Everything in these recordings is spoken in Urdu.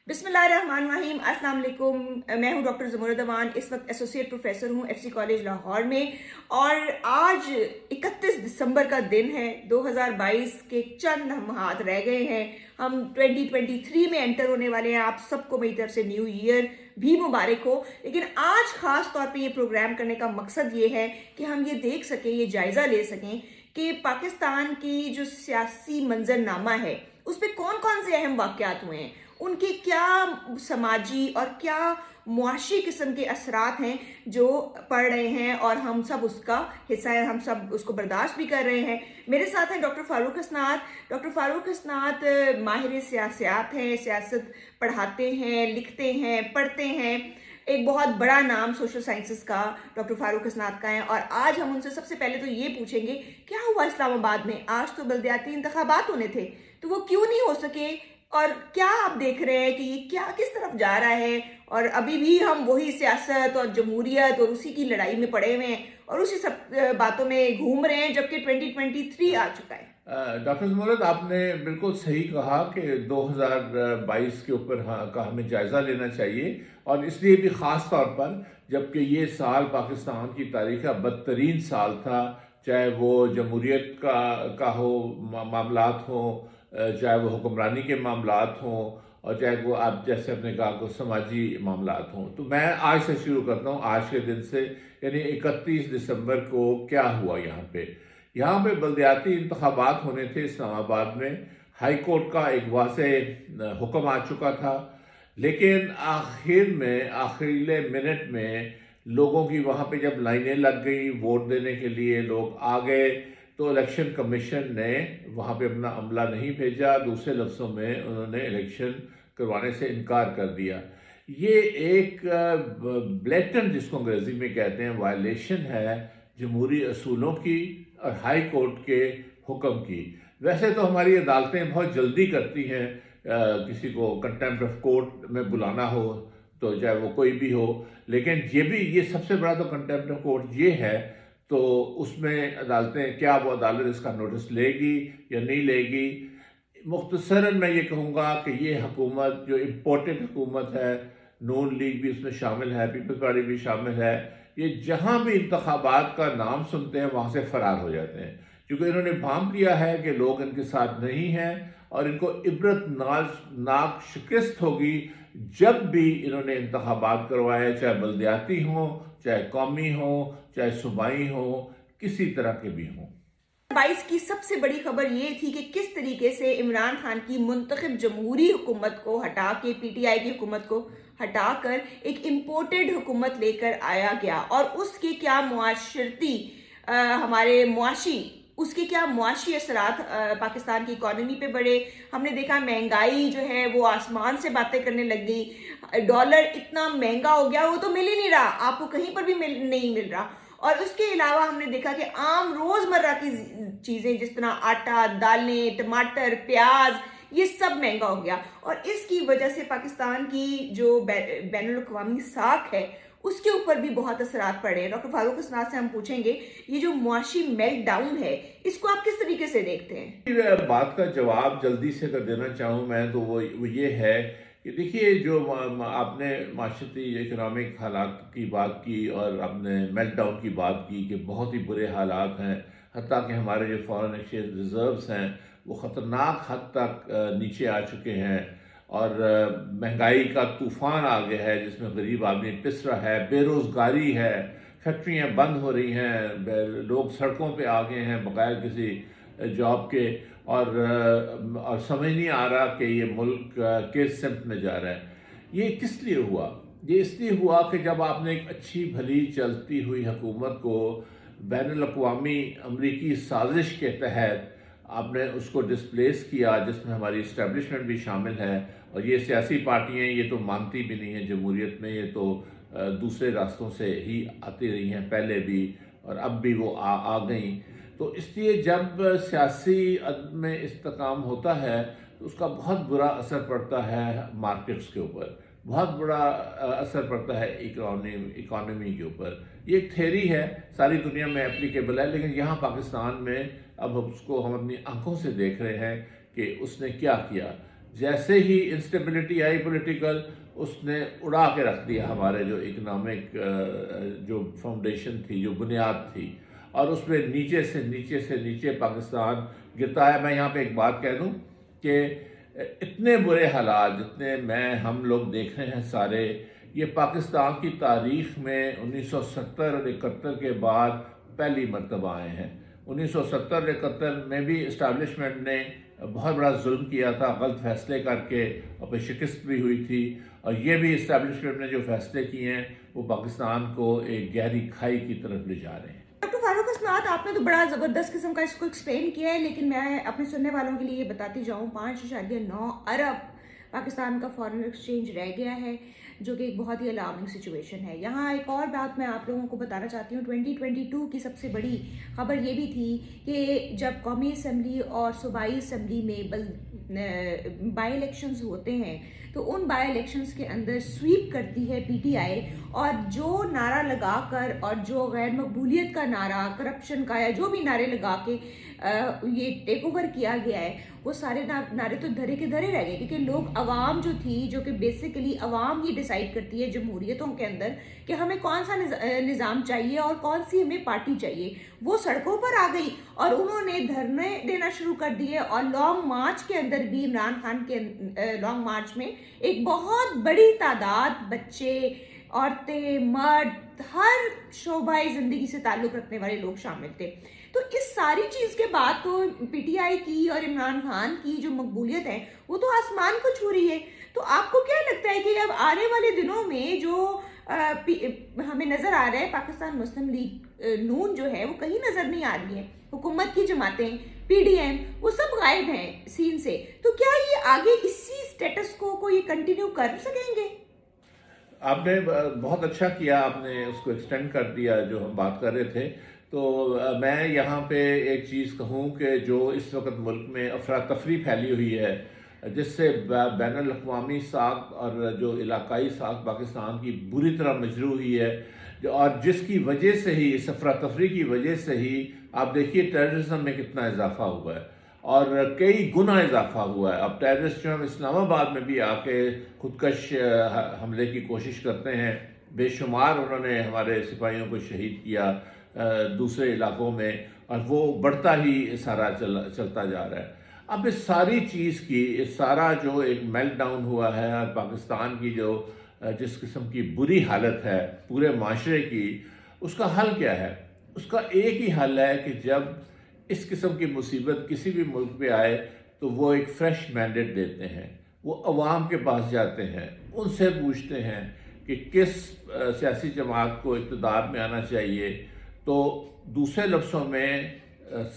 بسم اللہ الرحمن الرحیم، السلام علیکم۔ میں ہوں ڈاکٹر زمرہ دوان، اس وقت ایسوسیٹ پروفیسر ہوں ایف سی کالج لاہور میں، اور آج 31 دسمبر کا دن ہے۔ 2022 کے چند لمحات رہ گئے ہیں، ہم 2023 میں انٹر ہونے والے ہیں۔ آپ سب کو میری طرف سے نیو ایئر بھی مبارک ہو۔ لیکن آج خاص طور پہ یہ پروگرام کرنے کا مقصد یہ ہے کہ ہم یہ دیکھ سکیں، یہ جائزہ لے سکیں کہ پاکستان کی جو سیاسی منظرنامہ ہے اس پہ کون کون سے اہم واقعات ہوئے ہیں، ان کے کیا سماجی اور کیا معاشی قسم کے اثرات ہیں جو پڑ رہے ہیں، اور ہم سب اس کا حصہ ہیں، ہم سب اس کو برداشت بھی کر رہے ہیں۔ میرے ساتھ ہیں ڈاکٹر فاروق حسنات۔ ڈاکٹر فاروق حسنات ماہر سیاست ہیں، سیاست پڑھاتے ہیں، لکھتے ہیں، پڑھتے ہیں۔ ایک بہت بڑا نام سوشل سائنسز کا ڈاکٹر فاروق حسنات کا ہے، اور آج ہم ان سے سب سے پہلے تو یہ پوچھیں گے کیا ہوا اسلام آباد میں؟ آج تو بلدیاتی انتخابات ہونے تھے، تو وہ کیوں نہیں ہو سکے، اور کیا آپ دیکھ رہے ہیں کہ یہ کیا کس طرف جا رہا ہے؟ اور ابھی بھی ہم وہی سیاست اور جمہوریت اور اسی کی لڑائی میں پڑے ہوئے ہیں اور اسی سب باتوں میں گھوم رہے ہیں، جبکہ 2023 آ چکا ہے۔ ڈاکٹر زمرد، آپ نے بالکل صحیح کہا کہ 2022 کے اوپر کا ہمیں جائزہ لینا چاہیے، اور اس لیے بھی خاص طور پر جبکہ یہ سال پاکستان کی تاریخ کا بدترین سال تھا، چاہے وہ جمہوریت کا ہو معاملات ہوں، چاہے وہ حکمرانی کے معاملات ہوں، اور چاہے وہ آپ جیسے اپنے کہا کو سماجی معاملات ہوں۔ تو میں آج سے شروع کرتا ہوں، آج کے دن سے، یعنی 31 دسمبر کو کیا ہوا یہاں پہ۔ یہاں پہ بلدیاتی انتخابات ہونے تھے اسلام آباد میں۔ ہائی کورٹ کا ایک واضح حکم آ چکا تھا، لیکن آخری منٹ میں لوگوں کی وہاں پہ جب لائنیں لگ گئی ووٹ دینے کے لیے، لوگ آ گئے، تو الیکشن کمیشن نے وہاں پہ اپنا عملہ نہیں بھیجا۔ دوسرے لفظوں میں انہوں نے الیکشن کروانے سے انکار کر دیا۔ یہ ایک بلیٹنٹ، جس کو انگریزی میں کہتے ہیں، وائلیشن ہے جمہوری اصولوں کی اور ہائی کورٹ کے حکم کی۔ ویسے تو ہماری عدالتیں بہت جلدی کرتی ہیں کسی کو کنٹیمپٹ آف کورٹ میں بلانا ہو تو، چاہے وہ کوئی بھی ہو، لیکن یہ سب سے بڑا تو کنٹیمپٹ آف کورٹ یہ ہے، تو اس میں عدالتیں کیا وہ عدالت اس کا نوٹس لے گی یا نہیں لے گی؟ مختصراً میں یہ کہوں گا کہ یہ حکومت جو امپورٹڈ حکومت ہے، نون لیگ بھی اس میں شامل ہے، پیپلز پارٹی بھی شامل ہے، یہ جہاں بھی انتخابات کا نام سنتے ہیں وہاں سے فرار ہو جاتے ہیں، کیونکہ انہوں نے بھانپ لیا ہے کہ لوگ ان کے ساتھ نہیں ہیں، اور ان کو عبرت ناک شکست ہوگی جب بھی انہوں نے انتخابات کروائے، چاہے بلدیاتی ہوں، چاہے قومی ہوں، چاہے صوبائی ہوں، کسی طرح کے بھی ہوں۔ 22 کی سب سے بڑی خبر یہ تھی کہ کس طریقے سے عمران خان کی منتخب جمہوری حکومت کو ہٹا کے، پی ٹی آئی کی حکومت کو ہٹا کر ایک امپورٹڈ حکومت لے کر آیا گیا، اور اس کے کیا معاشرتی اس کے کیا معاشی اثرات پاکستان کی اکانومی پہ بڑھے۔ ہم نے دیکھا مہنگائی جو ہے وہ آسمان سے باتیں کرنے لگ گئی، ڈالر اتنا مہنگا ہو گیا وہ تو مل ہی نہیں رہا، آپ کو کہیں پر بھی نہیں مل رہا۔ اور اس کے علاوہ ہم نے دیکھا کہ عام روزمرہ کی چیزیں جس طرح آٹا، دالیں، ٹماٹر، پیاز، یہ سب مہنگا ہو گیا، اور اس کی وجہ سے پاکستان کی جو بین الاقوامی ساکھ ہے اس کے اوپر بھی بہت اثرات پڑے ہیں۔ ڈاکٹر فاروق حسنات سے ہم پوچھیں گے یہ جو معاشی میلٹ ڈاؤن ہے اس کو آپ کس طریقے سے دیکھتے ہیں؟ بات کا جواب جلدی سے اگر دینا چاہوں میں تو وہ یہ ہے کہ دیکھیے، جو آپ نے معاشرتی اکنامک حالات کی بات کی اور آپ نے میلٹ ڈاؤن کی بات کی کہ بہت ہی برے حالات ہیں، حتیٰ کہ ہمارے جو فارن ایکسچینج ریزروز ہیں وہ خطرناک حد تک نیچے آ چکے ہیں، اور مہنگائی کا طوفان آ گیا ہے جس میں غریب آدمی پس رہا ہے، بے روزگاری ہے، فیکٹریاں بند ہو رہی ہیں، لوگ سڑکوں پہ آ گئے ہیں بغیر کسی جاب کے، اور سمجھ نہیں آ رہا کہ یہ ملک کس سمت میں جا رہا ہے۔ یہ کس لیے ہوا؟ یہ اس لیے ہوا کہ جب آپ نے ایک اچھی بھلی چلتی ہوئی حکومت کو بین الاقوامی امریکی سازش کے تحت آپ نے اس کو ڈسپلیس کیا، جس میں ہماری اسٹیبلشمنٹ بھی شامل ہے، اور یہ سیاسی پارٹیاں یہ تو مانتی بھی نہیں ہیں جمہوریت میں، یہ تو دوسرے راستوں سے ہی آتی رہی ہیں پہلے بھی، اور اب بھی وہ آ گئیں۔ تو اس لیے جب سیاسی عدم استحکام ہوتا ہے تو اس کا بہت برا اثر پڑتا ہے مارکیٹس کے اوپر، بہت بڑا اثر پڑتا ہے اکانومی کے اوپر۔ یہ ایک تھیری ہے، ساری دنیا میں اپلیکیبل ہے، لیکن یہاں پاکستان میں اب اس کو ہم اپنی آنکھوں سے دیکھ رہے ہیں کہ اس نے کیا کیا۔ جیسے ہی انسٹیبلٹی آئی پولیٹیکل، اس نے اڑا کے رکھ دیا ہمارے جو اکنامک جو فاؤنڈیشن تھی، جو بنیاد تھی، اور اس میں نیچے سے نیچے سے نیچے پاکستان گرتا ہے۔ میں یہاں پہ ایک بات کہہ دوں کہ اتنے برے حالات جتنے ہم لوگ دیکھ رہے ہیں سارے، یہ پاکستان کی تاریخ میں 1970 اور 71 کے بعد پہلی مرتبہ آئے ہیں۔ 1970-71 میں بھی اسٹیبلشمنٹ نے بہت بڑا ظلم کیا تھا، غلط فیصلے کر کے، اور پہ شکست بھی ہوئی تھی، اور یہ بھی اسٹیبلشمنٹ نے جو فیصلے کیے ہیں وہ پاکستان کو ایک گہری کھائی کی طرف لے جا رہے ہیں۔ ڈاکٹر فاروق اسناد، آپ نے تو بڑا زبردست قسم کا اس کو ایکسپلین کیا ہے، لیکن میں اپنے سننے والوں کے لیے یہ بتاتی جاؤں، 5.9 ارب پاکستان کا فارن ایکسچینج رہ گیا ہے، جو کہ ایک بہت ہی الارمنگ سچویشن ہے۔ یہاں ایک اور بات میں آپ لوگوں کو بتانا چاہتی ہوں، 2022 کی سب سے بڑی خبر یہ بھی تھی کہ جب قومی اسمبلی اور صوبائی اسمبلی میں بائی الیکشنز ہوتے ہیں تو ان بائی الیکشنز کے اندر سویپ کرتی ہے پی ٹی آئی، اور جو نعرہ لگا کر، اور جو غیر مقبولیت کا نعرہ، کرپشن کا، یا جو بھی نعرے لگا کے یہ ٹیک اوور کیا گیا ہے، وہ سارے نعرے تو دھرے کے دھرے رہ گئے، کیونکہ لوگ، عوام جو تھی، جو کہ بیسیکلی عوام ہی ڈیسائیڈ کرتی ہے جمہوریتوں کے اندر کہ ہمیں کون سا نظام چاہیے اور کون سی ہمیں پارٹی چاہیے، وہ سڑکوں پر آ گئی اور انہوں نے دھرنے دینا شروع کر دیے۔ اور لانگ مارچ کے اندر بھی عمران خان کے لانگ مارچ میں ایک بہت بڑی تعداد بچے، عورتیں، مرد، ہر شعبۂ زندگی سے تعلق رکھنے والے لوگ شامل تھے۔ تو اس ساری چیز کے بعد تو پی ٹی آئی کی اور عمران خان کی جو مقبولیت ہے وہ تو آسمان کو چھو رہی ہے۔ تو آپ کو کیا لگتا ہے کہ اب آنے والے دنوں میں جو ہمیں نظر آ رہا ہے، پاکستان مسلم لیگ نون جو ہے وہ کہیں نظر نہیں آ رہی ہے، حکومت کی جماعتیں، پی ڈی ایم، وہ سب غائب ہیں سین سے، تو کیا یہ آگے اسی سٹیٹس کو یہ کنٹینیو کر سکیں گے؟ آپ نے بہت اچھا کیا، آپ نے اس کو ایکسٹینڈ کر دیا جو ہم بات کر رہے تھے۔ تو میں یہاں پہ ایک چیز کہوں کہ جو اس وقت ملک میں افراتفری پھیلی ہوئی ہے، جس سے بین الاقوامی ساکھ اور جو علاقائی ساکھ پاکستان کی بری طرح مجروح ہوئی ہے، اور جس کی وجہ سے ہی، اس افراتفری کی وجہ سے ہی آپ دیکھیے ٹیررزم میں کتنا اضافہ ہوا ہے، اور کئی گنا اضافہ ہوا ہے۔ اب ٹیررسٹ جو ہم اسلام آباد میں بھی آ کے خودکش حملے کی کوشش کرتے ہیں، بے شمار انہوں نے ہمارے سپاہیوں کو شہید کیا دوسرے علاقوں میں، اور وہ بڑھتا ہی سارا چلتا جا رہا ہے۔ اب اس ساری چیز کی، اس سارا جو ایک میلٹ ڈاؤن ہوا ہے، اور پاکستان کی جو جس قسم کی بری حالت ہے پورے معاشرے کی، اس کا حل کیا ہے؟ اس کا ایک ہی حل ہے کہ جب اس قسم کی مصیبت کسی بھی ملک پہ آئے تو وہ ایک فریش مینڈیٹ دیتے ہیں، وہ عوام کے پاس جاتے ہیں، ان سے پوچھتے ہیں کہ کس سیاسی جماعت کو اقتدار میں آنا چاہیے۔ تو دوسرے لفظوں میں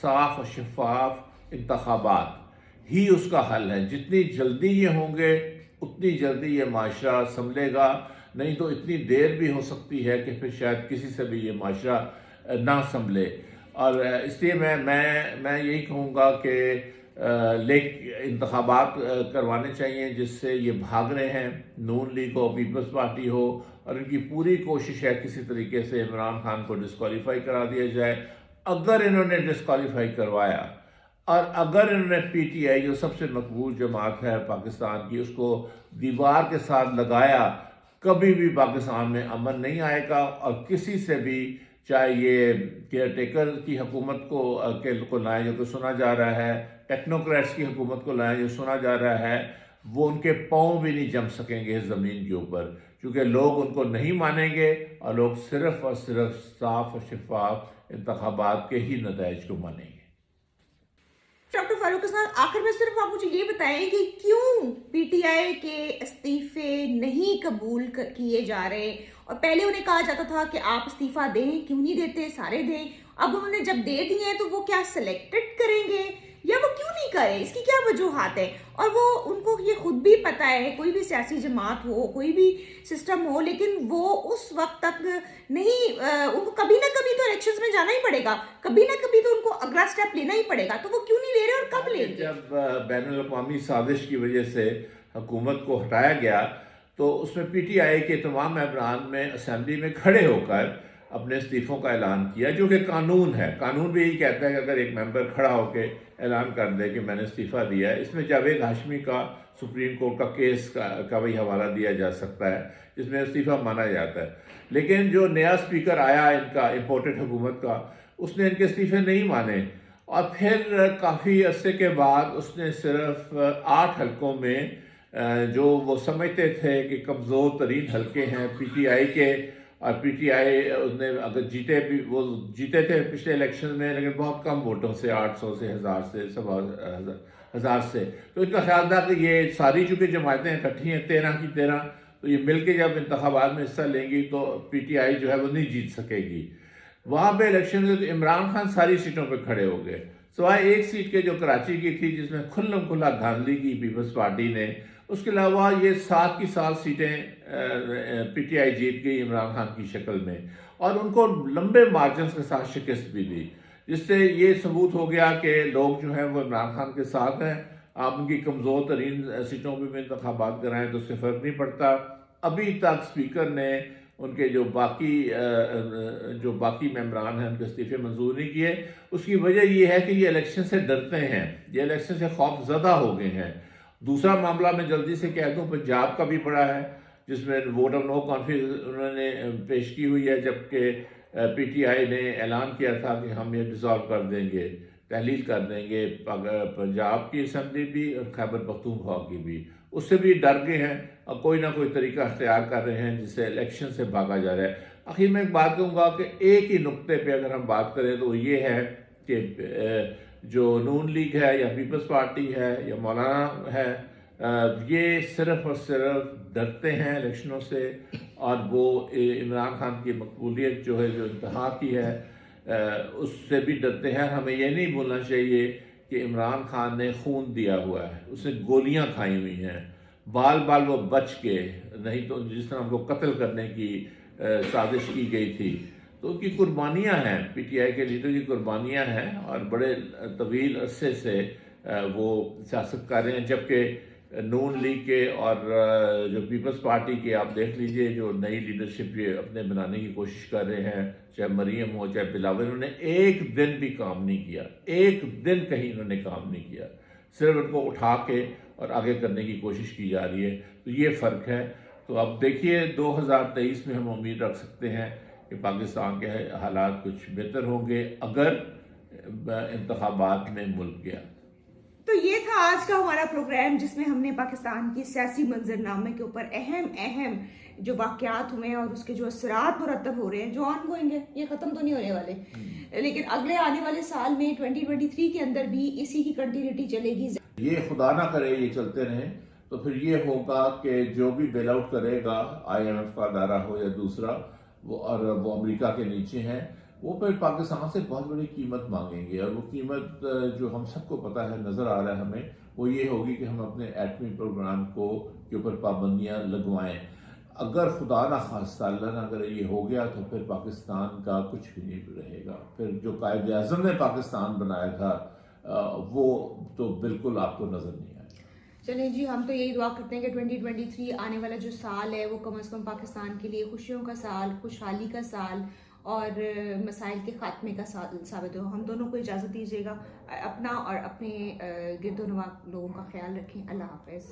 صاف و شفاف انتخابات ہی اس کا حل ہے۔ جتنی جلدی یہ ہوں گے اتنی جلدی یہ معاشرہ سنبھلے گا، نہیں تو اتنی دیر بھی ہو سکتی ہے کہ پھر شاید کسی سے بھی یہ معاشرہ نہ سنبھلے۔ اور اس لیے میں یہی کہوں گا کہ انتخابات کروانے چاہیے، جس سے یہ بھاگ رہے ہیں، نون لیگ ہو، پیپلز پارٹی ہو، اور ان کی پوری کوشش ہے کسی طریقے سے عمران خان کو ڈسکوالیفائی کرا دیا جائے۔ اگر انہوں نے ڈسکوالیفائی کروایا، اور اگر انہوں نے پی ٹی آئی جو سب سے مقبول جماعت ہے پاکستان کی، اس کو دیوار کے ساتھ لگایا، کبھی بھی پاکستان میں امن نہیں آئے گا، اور کسی سے بھی، چاہے یہ کیئر ٹیکر کی حکومت کو لائیں جو کہ سنا جا رہا ہے، ٹیکنوکریٹس کی حکومت کو لائیں جو سنا جا رہا ہے، وہ ان کے پاؤں بھی نہیں جم سکیں گے اس زمین کے اوپر، کیونکہ لوگ ان کو نہیں مانیں گے، اور لوگ صرف اور صرف صاف اور شفاف انتخابات کے ہی نتائج کو مانیں گے۔ ڈاکٹر فاروق اسناد، آخر میں صرف آپ مجھے یہ بتائیں کہ کیوں پی ٹی آئی کے استعفے نہیں قبول کیے جا رہے، اور پہلے انہیں کہا جاتا تھا کہ آپ استعفیٰ دیں، کیوں نہیں دیتے، سارے دیں، اب انہوں نے جب دے دیے ہیں تو وہ کیا سلیکٹڈ کریں گے یا وہ کیوں نہیں کریں؟ اس کی کیا وجوہات ہے؟ اور وہ ان کو یہ خود بھی پتہ ہے، کوئی بھی سیاسی جماعت ہو، کوئی بھی سسٹم ہو، لیکن وہ اس وقت تک نہیں، ان کو کبھی نہ کبھی تو الیکشنز میں جانا ہی پڑے گا، کبھی نہ کبھی تو ان کو اگلا سٹیپ لینا ہی پڑے گا، تو وہ کیوں نہیں لے رہے اور کب لیں گے؟ جب بین الاقوامی سازش کی وجہ سے حکومت کو ہٹایا گیا تو اس میں پی ٹی آئی کے تمام ممبران میں اسمبلی میں کھڑے ہو کر اپنے استعفوں کا اعلان کیا، جو کہ قانون ہے. قانون بھی یہی کہتا ہے کہ اگر ایک ممبر کھڑا ہو کے اعلان کر دے کہ میں نے استعفیٰ دیا ہے. اس میں جاوید ہاشمی کا سپریم کورٹ کا کیس کا بھی حوالہ دیا جا سکتا ہے جس میں استعفیٰ مانا جاتا ہے. لیکن جو نیا اسپیکر آیا ان کا امپورٹڈ حکومت کا، اس نے ان کے استعفے نہیں مانے، اور پھر کافی عرصے کے بعد اس نے صرف 8 حلقوں میں جو وہ سمجھتے تھے کہ کمزور ترین حلقے ہیں پی ٹی آئی کے، اور پی ٹی آئی نے اگر جیتے بھی، وہ جیتے تھے پچھلے الیکشن میں لیکن بہت کم ووٹوں سے، 800 سے 1000 سے 1000 سے. تو ان کا خیال تھا کہ یہ ساری چونکہ جماعتیں اکٹھی ہیں 13 کی 13، تو یہ مل کے جب انتخابات میں حصہ لیں گی تو پی ٹی آئی جو ہے وہ نہیں جیت سکے گی. وہاں پہ الیکشن میں تو عمران خان ساری سیٹوں پہ کھڑے ہو گئے سوائے ایک سیٹ کے جو کراچی کی تھی جس میں کھلم کھلا دھاندلی کی پیپلز پارٹی نے. اس کے علاوہ یہ 7 کی 7 سیٹیں پی ٹی آئی جیت گئی عمران خان کی شکل میں، اور ان کو لمبے مارجنز کے ساتھ شکست بھی دی، جس سے یہ ثبوت ہو گیا کہ لوگ جو ہیں وہ عمران خان کے ساتھ ہیں. آپ ان کی کمزور ترین سیٹوں پہ بھی انتخابات کرائیں تو اس سے فرق نہیں پڑتا. ابھی تک اسپیکر نے ان کے جو باقی ممبران ہیں ان کے استعفے منظور نہیں کیے. اس کی وجہ یہ ہے کہ یہ الیکشن سے ڈرتے ہیں، یہ الیکشن سے خوف زدہ ہو گئے ہیں. دوسرا معاملہ میں جلدی سے کہہ دوں، پنجاب کا بھی پڑا ہے جس میں ووٹ آف نو کانفیڈنس انہوں نے پیش کی ہوئی ہے، جبکہ پی ٹی آئی نے اعلان کیا تھا کہ ہم یہ ڈیزالو کر دیں گے، تحلیل کر دیں گے پنجاب کی اسمبلی بھی اور خیبر پختونخوا کی بھی. اس سے بھی ڈر گئے ہیں اور کوئی نہ کوئی طریقہ اختیار کر رہے ہیں جس سے الیکشن سے بھاگا جا رہا ہے. آخر میں ایک بات کہوں گا کہ ایک ہی نقطے پہ اگر ہم بات کریں تو وہ یہ ہے کہ جو نون لیگ ہے یا پیپلز پارٹی ہے یا مولانا ہے، یہ صرف اور صرف ڈرتے ہیں الیکشنوں سے، اور وہ عمران خان کی مقبولیت جو ہے جو انتہا کی ہے اس سے بھی ڈرتے ہیں. ہمیں یہ نہیں بھولنا چاہیے کہ عمران خان نے خون دیا ہوا ہے، اس نے گولیاں کھائی ہوئی ہیں، بال وہ بچ کے، نہیں تو جس طرح ہم کو قتل کرنے کی سازش کی گئی تھی. تو ان کی قربانیاں ہیں، پی ٹی آئی کے لیڈر کی قربانیاں ہیں، اور بڑے طویل عرصے سے وہ سیاست کر رہے ہیں. جبکہ نون لیگ کے اور جو پیپلز پارٹی کے آپ دیکھ لیجئے جو نئی لیڈرشپ یہ اپنے بنانے کی کوشش کر رہے ہیں، چاہے مریم ہو چاہے بلاول، انہوں نے ایک دن بھی کام نہیں کیا، ایک دن کہیں انہوں نے کام نہیں کیا، صرف ان کو اٹھا کے اور آگے کرنے کی کوشش کی جا رہی ہے. تو یہ فرق ہے. تو اب دیکھیے 2023 میں ہم امید رکھ سکتے ہیں کہ پاکستان کے حالات کچھ بہتر ہوں گے اگر انتخابات میں ملک گیا. تو یہ تھا آج کا ہمارا پروگرام جس میں ہم نے پاکستان کی سیاسی منظرنامے کے اوپر اہم جو واقعات ہوئے اور اس کے جو اثرات مرتب ہو رہے ہیں، جو آن گوئنگ ہے، یہ ختم تو نہیں ہونے والے، لیکن اگلے آنے والے سال میں 2023 کے اندر بھی اسی کی کنٹینیوٹی چلے گی. یہ خدا نہ کرے یہ چلتے رہیں تو پھر یہ ہوگا کہ جو بھی بیل آؤٹ کرے گا IMF کا ادارہ ہو یا دوسرا، وہ امریکہ کے نیچے ہیں، وہ پھر پاکستان سے بہت بڑی قیمت مانگیں گے. اور وہ قیمت جو ہم سب کو پتہ ہے، نظر آ رہا ہے ہمیں، وہ یہ ہوگی کہ ہم اپنے ایٹمی پروگرام کے اوپر پابندیاں لگوائیں. اگر خدا نہ خواستہ اللہ نہ کرے یہ ہو گیا تو پھر پاکستان کا کچھ بھی نہیں رہے گا. پھر جو قائد اعظم نے پاکستان بنایا تھا وہ تو بالکل آپ کو نظر نہیں آئے. چلیں جی، ہم تو یہی دعا کرتے ہیں کہ 2023 آنے والا جو سال ہے وہ کم از کم پاکستان کے لیے خوشیوں کا سال، خوشحالی کا سال اور مسائل کے خاتمے کا سال ثابت ہو. ہم دونوں کو اجازت دیجیے گا. اپنا اور اپنے گرد و نواح لوگوں کا خیال رکھیں. اللہ حافظ.